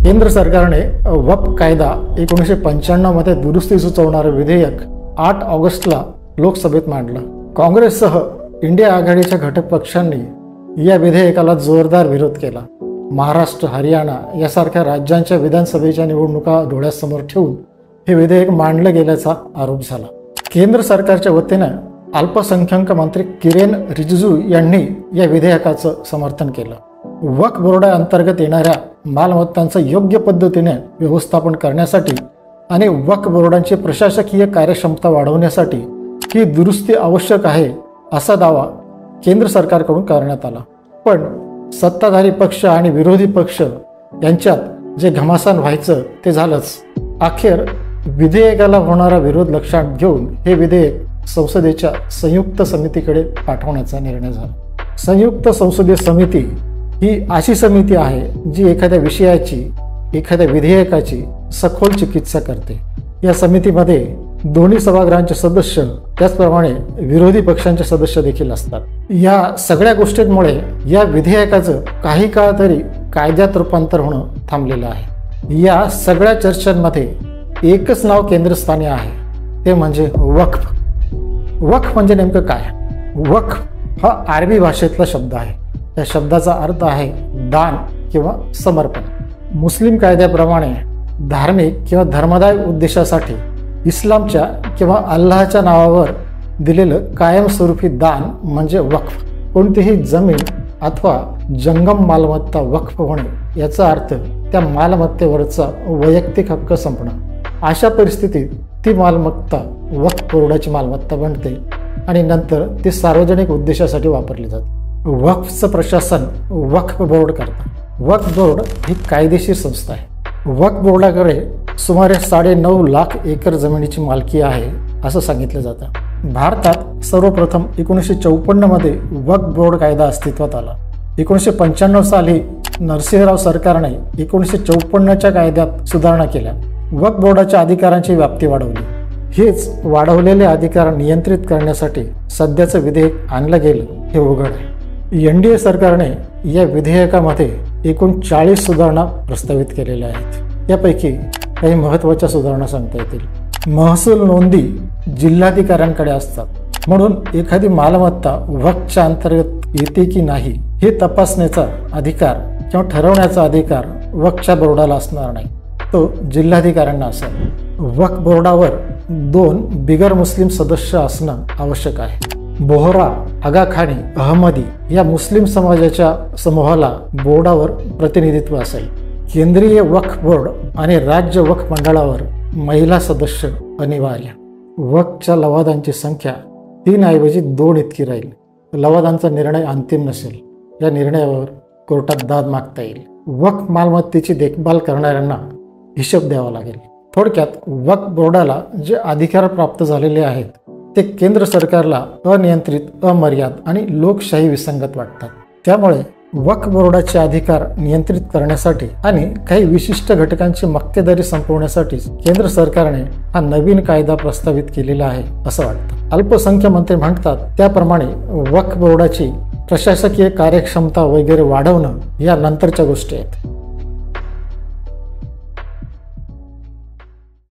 केंद्र सरकारने वक्फ कायदा 1995 मध्ये दुरुस्ती सुचवणारं विधेयक 8 ऑगस्टला लोकसभेत मांडलं. काँग्रेससह इंडिया आघाडीच्या घटक पक्षांनी या विधेयकाला जोरदार विरोध केला. महाराष्ट्र, हरियाणा यासारख्या राज्यांच्या विधानसभेच्या निवडणुका डोळ्यासमोर ठेवून हे विधेयक मांडलं गेल्याचा आरोप झाला. केंद्र सरकारच्या वतीनं अल्पसंख्याक मंत्री किरेन रिजिजू यांनी या विधेयकाचं समर्थन केलं. वक्फ बोर्डाअंतर्गत येणाऱ्या मालमत्तांचं योग्य पद्धतीने व्यवस्थापन करण्यासाठी आणि वक्फ बोर्डांची प्रशासकीय कार्यक्षमता वाढवण्यासाठी ही दुरुस्ती आवश्यक आहे असा दावा केंद्र सरकारकडून करण्यात आला. पण सत्ताधारी पक्ष आणि विरोधी पक्ष यांच्यात जे घमासान व्हायचं ते झालंच. अखेर विधेयकाला होणारा विरोध लक्षात घेऊन हे विधेयक संसदेच्या संयुक्त समितीकडे पाठवण्याचा निर्णय झाला. संयुक्त संसदीय समिती ही अशी समिती आहे जी एखाद्या विषयाची, एखाद्या विधेयकाची सखोल चिकित्सा करते. या समितीमध्ये दोन्ही सभागृहांचे सदस्य त्याचप्रमाणे विरोधी पक्षांचे सदस्य देखील असतात. या सगळ्या गोष्टींमुळे या विधेयकाचं काही काळ तरी कायद्यात रूपांतर होणं थांबलेलं आहे. या सगळ्या चर्चांमध्ये एकच नाव केंद्रस्थानी आहे, ते म्हणजे वक्फ. वक्फ म्हणजे नेमकं काय? वक्फ हा अरबी भाषेतला शब्द आहे. या शब्दाचा अर्थ आहे दान किंवा समर्पण. मुस्लिम कायद्याप्रमाणे धार्मिक किंवा धर्मदाय उद्देशासाठी इस्लामच्या किंवा अल्लाहच्या नावावर दिलेलं कायमस्वरूपी दान म्हणजे वक्फ. कोणतीही जमीन अथवा जंगम मालमत्ता वक्फ होणे याचा अर्थ त्या मालमत्तेवरचा वैयक्तिक हक्क संपणं. अशा परिस्थितीत ती मालमत्ता वक्फ बोर्डाची मालमत्ता बनते आणि नंतर ती सार्वजनिक उद्देशासाठी वापरली जाते. वक्फचं प्रशासन वक्फ बोर्ड करतं. वक्फ बोर्ड ही कायदेशीर संस्था आहे. वक्फ बोर्डाकडे सुमारे 9.5 लाख एकर जमिनीची मालकी आहे असं सांगितलं जातं. भारतात सर्वप्रथम 1954 मध्ये वक्फ बोर्ड कायदा अस्तित्वात आला. 1995 साली नरसिंहराव सरकारने 1954च्या कायद्यात सुधारणा केल्या. वक्फ बोर्डाच्या अधिकारांची व्याप्ती वाढवली. हेच वाढवलेले अधिकार नियंत्रित करण्यासाठी सध्याचं विधेयक आणलं गेलं हे उघड आहे. NDA सरकारने या विधेयकामध्ये एकूण 40 सुधारणा प्रस्तावित केलेल्या आहेत. यापैकी काही महत्त्वाच्या सुधारणा सांगता येतील. महसूल नोंदी जिल्हाधिकाऱ्यांकडे असतात, म्हणून एखादी मालमत्ता वक्फच्या अंतर्गत येते की नाही हे तपासण्याचा अधिकार किंवा ठरवण्याचा अधिकार वक्फच्या बोर्डाला असणार नाही, तो जिल्हाधिकाऱ्यांना असेल. वक्फ बोर्डावर 2 बिगर मुस्लिम सदस्य असणं आवश्यक आहे. बोहरा, आगाखानी, अहमदी या मुस्लिम समाजाच्या समूहाला बोर्डावर प्रतिनिधित्व असेल. केंद्रीय वक्फ बोर्ड आणि राज्य वक्फ मंडळावर महिला सदस्य अनिवार्य. वक्फच्या लवादांची संख्या 3 ऐवजी 2 इतकी राहील. लवादांचा निर्णय अंतिम नसेल. या निर्णयावर कोर्टात दाद मागता येईल. वक्फ मालमत्तेची देखभाल करणाऱ्यांना हिशोब द्यावा लागेल. थोडक्यात वक्फ बोर्डाला जे अधिकार प्राप्त झालेले आहेत ते केंद्र सरकारला अनियंत्रित, अमर्याद आणि लोकशाही विसंगत वाटतात. त्यामुळे वक्फ बोर्डाचे अधिकार नियंत्रित करण्यासाठी आणि काही विशिष्ट घटकांची मक्तेदारी संपवण्यासाठी केंद्र सरकारने हा नवीन कायदा प्रस्तावित केलेला आहे असं वाटतं. अल्पसंख्याक मंत्री म्हणतात त्याप्रमाणे वक्फ बोर्डाची प्रशासकीय कार्यक्षमता वगैरे वाढवणं या नंतरच्या गोष्टी आहेत.